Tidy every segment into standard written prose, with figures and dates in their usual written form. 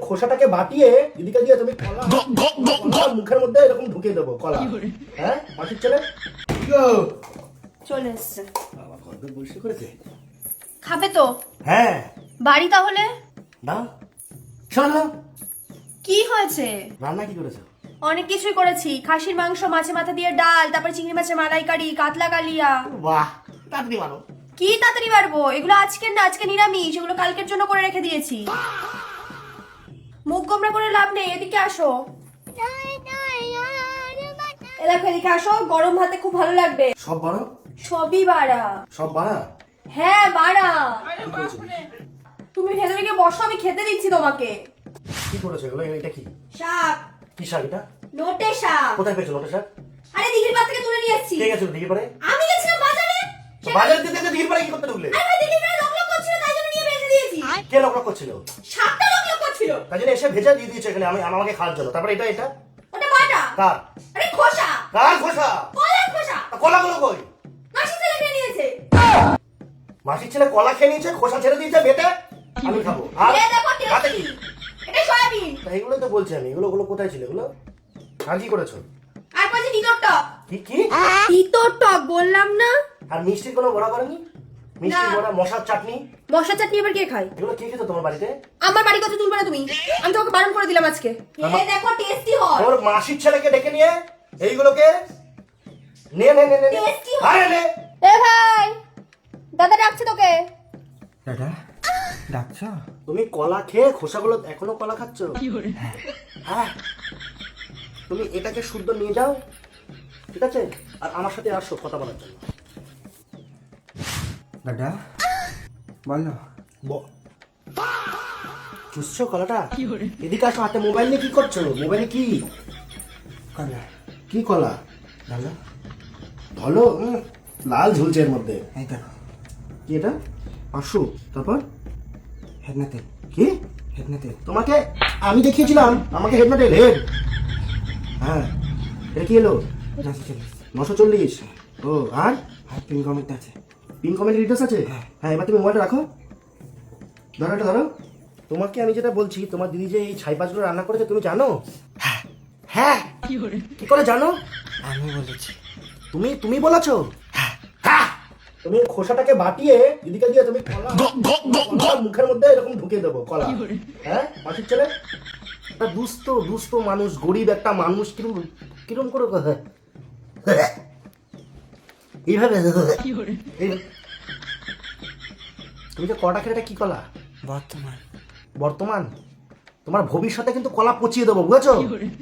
খোসাটাকে বাটিয়ে এদিকে দিয়ে তুমি কলা মুখের মধ্যে এরকম ঢুকিয়ে দেবো কলা। হ্যাঁ মাসির ছেলে চলে এসছে। বাবা কত বসে করেছে। খাবে তো? হ্যাঁ। বাড়ি তাহলে না শোনো না, কি হয়েছে? রান্না কি করেছো? অনেক কিছুই করেছি, খাসির মাংস, মাছের মাথা দিয়ে ডাল, তারপর চিংড়ি মাছের মালাইকারি, কাতলা কালিয়া। বাহ তাড়াতাড়ি মারো। কি তাড়াতাড়ি পারবো? এগুলো আজকের না, আজকে নিরামিষ, এগুলো কালকের জন্য করে রেখে দিয়েছি। মুখ গোমরা করে লাভ নেই, এদিকে আসো। দেখো এদিকে আসো, গরম ভাতে খুব ভালো লাগবে। সব বাড়া? সবই বাড়া। সব বাড়া? হ্যাঁ বাড়া। তুমি ভেতরে গিয়ে বসো, আমি খেতে দিচ্ছি তোমাকে। কি করেছো এগুলো? এটা কি শাক? কি শাক এটা? নোটে শাক। কোথায় পেয়েছো নোটে শাক? আরে দিঘির পাড় থেকে তুলে নিয়ে এসেছি। কে গেছিল দিঘির পাড়ে? আমি গেছিলাম বাজারে। বাজার দিতে দিঘির পাড়ে কি করতে ঢুকলে? আরে দিঘির পাড়ে লোক করছিল, তাই জন্য নিয়ে ভেজে দিয়েছি। কে লোক করছিল? শাকটা লোক করছিল, তাই জন্য এসে ভেজে দিয়ে দিয়েছে এখানে আমাকে খাওয়ার জন্য। তারপরে এটা এটা ওটা বাটা। কার? আরে খোসা। কার খোসা? কলার খোসা। কলাগুলো কই? মাসি ছেলে খেয়ে নিয়েছে। মাসির ছেলে কলা খেয়ে নিয়েছে, খোসা ছেড়ে দিয়েছে বেটে। আমি খাবো। আর এ দেখো রাতে টেস্টি। কি? এটা সয়াবিন। তা এগুলোই তো বলছি আমি। এগুলো কোথায় ছিল এগুলো? আর কি করেছো? আর পাশে তিতর টক। কি কি? তিতর টক বললাম না? আর মিষ্টির কোনো বড়া করেনি? মিষ্টি না। বড়া, মশার চাটনি, মশলা চাটনি এবার কে খায়? এগুলো কে খেতো তোমার বাড়িতে? আমার বাড়ি কথা তুলবে না তুমি, আমি তোমাকে বারণ করে দিলাম আজকে। আমার- এ দেখো টেস্টি হয়। ওর মাসির ছেলেকে ডেকে নিয়ে এইগুলোকে নে নে নে নে নে। Tasty হয়। আরে নে। এ ভাই, দাদা ডাকছে তোকে। দাদা ডাকছ? তুমি কলা খেয়ে খোসাগুলো এখনো কলা খাচ্ছ? হ্যাঁ। তুমি এটাকে শুদ্ধ নিয়ে যাও, ঠিক আছে? আর আমার সাথে আসো কথা বলার জন্য। দাদা বলো। চুষছো কলাটা? এদিকে আসো। হাতে মোবাইল নিয়ে কি করছো? মোবাইলে কি? কলা কি কলা? ভালো। ধলো। লাল ঝুলছে এর মধ্যে। এই দেখো কি এটা? 500। তারপর হেডনা তেল। কি? হেডনা তেল। তোমাকে আমি দেখিয়েছিলাম আমাকে হেড না তেল হেড। হ্যাঁ এটা কি এলো? 940। 940। ও আর আর পিন কমেন্ট আছে। পিন কমেন্ট ডিটেলস আছে? হ্যাঁ। হ্যাঁ এবার তুমি মোবাইলটা রাখো। ধরো এটা ধরো। তোমাকে আমি যেটা বলছি, তোমার দিদি যে এই ছাই পাঁচগুলো রান্না করেছে তুমি জানো? হ্যাঁ হ্যাঁ। কি করে জানো? আমি বলেছি। তুমি বলেছো? হ্যাঁ। তুমি খোসাটাকে বাটিয়ে এদিকে দিয়ে তুমি কলা মুখের মধ্যে এরকম ঢুকিয়ে দেবো কলা। হ্যাঁ মাসির ছেলে একটা দুস্থ মানুষ, গরিব একটা মানুষ কিরম করে এইভাবে তুমি যে কটা খেলে এটা কি কলা? বর্তমান তোমার ভবিষ্যতে কিন্তু কলা পচিয়ে দেবো, বুঝেছো?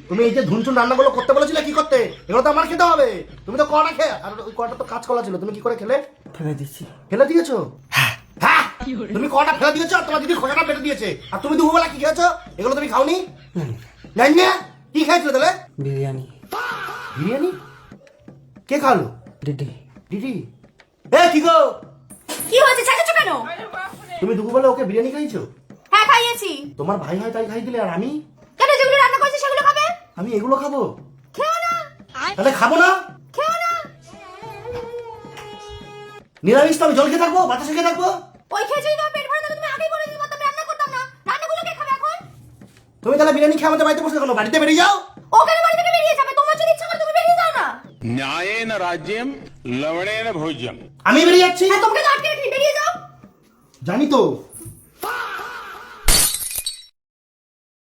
তুমি এই যে ধুনচুন রান্নাগুলো করতে বলেছিলে কি করতে, এগুলো তো আমার খেতে হবে। তুমি তো কটা খেয়ে, আর ওই কটা তো কাঁচ কলা ছিল, তুমি কি করে খেলে? ফেলে দিচ্ছি। ফেলে দিয়েছো? হ্যাঁ। তুমি কটা ফেলে দিয়েছো, আর তোমার দিদি খোসাটা ফেলে দিয়েছে, আর তুমি দুপুরবেলা কি খেয়েছো? এগুলো তুমি খাওনি? জানি না কি খাইছো তাহলে? বিরিয়ানি। বিরিয়ানি? কে খাওয়ালো? দিদি। দিদি এ কি গো? কি হয়েছে, চেঁচাচ্ছ কেন? তুমি দুপুরবেলা ওকে বিরিয়ানি খাইয়েছো? হ্যাঁ খাইয়েছি। তোমার ভাই হয় তাই খাই দিলে, আর আমি? কেন, যেগুলো রান্না করেছে সেগুলো খাবে। আমি এগুলো খাবো? খেও না। তাহলে খাবো না? খেও না। নিরামিষ তো আমি জল খেয়ে থাকবো, বাতাসে খেয়ে থাকবো। ওই খেয়েছি তো পেট ভরে, তুমি আগেই বলে দিতে পারতাম, রান্না করতাম না। রান্নাগুলো কে খাবে এখন? তুমি তাহলে বিরিয়ানি খেয়ে আমাদের বাড়িতে বসে কেন? বাড়িতে বেরিয়ে যাও। ওখানে বাড়ি থেকে বেরিয়ে যাবে, তোমার যদি ইচ্ছা করে তুমি বেরিয়ে যাও না। न्यायेन राज्यम लवणेन भोज्यम। আমি বেরিয়ে যাচ্ছি। হ্যাঁ তোমাকে তো আটকে রাখি, বেরিয়ে যাও। জানি তো